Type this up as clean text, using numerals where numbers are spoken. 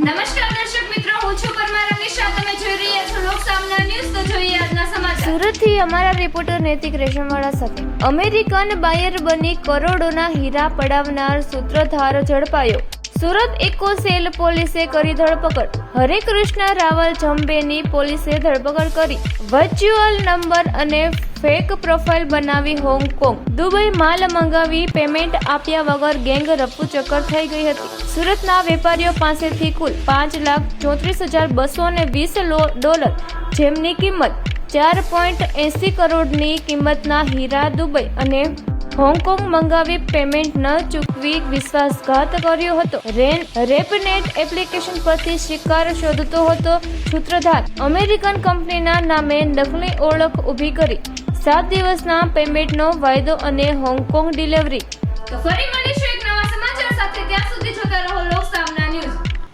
નમસ્કાર દર્શક મિત્રો, હું છું પરમાર અમીશા. તમે જોઈ રહ્યા છો લોક સામના ન્યૂઝ. તો જોઈએ આજના સમાચાર. સુરતથી અમારા રિપોર્ટર નૈતિક રેશમવાળા સાથે. અમેરિકન બાયર બની કરોડોના હીરા પડાવનાર સૂત્રધાર ઝડપાયો. સુરત ઇકોસેલ પોલીસે કરી ધરપકડ. હરે કૃષ્ણ રાવલ જંબેની પોલીસે ધરપકડ કરી. વર્ચ્યુઅલ નંબર અને ફેક પ્રોફાઇલ બનાવી હોંગકોંગ, દુબઈ માલ મંગાવી પેમેન્ટ આપ્યા વગર ગેંગ રફુચક્કર થઈ ગઈ હતી. સુરતના વેપારીઓ પાસેથી કુલ $5,34,220 જેમની કિંમત 4.80 કરોડની કિંમતના હીરા દુબઈ અને હોંગકોંગ મંગાવી પેમેન્ટ ન ચૂકવી વિશ્વાસઘાત કર્યો હતો. રેપનેટ એપ્લિકેશન પરથી શિકાર શોધતો હતો સૂત્રધાર. અમેરિકન કંપનીના નામે નકલી ઓળખ ઊભી કરી 7 દિવસના પેમેન્ટનો વાયદો અને હોંગકોંગ ડિલિવરી. તો ફરી મળીશું એક નવા સમાચાર સાથે. ત્યાં સુધી જોતા રહો લોક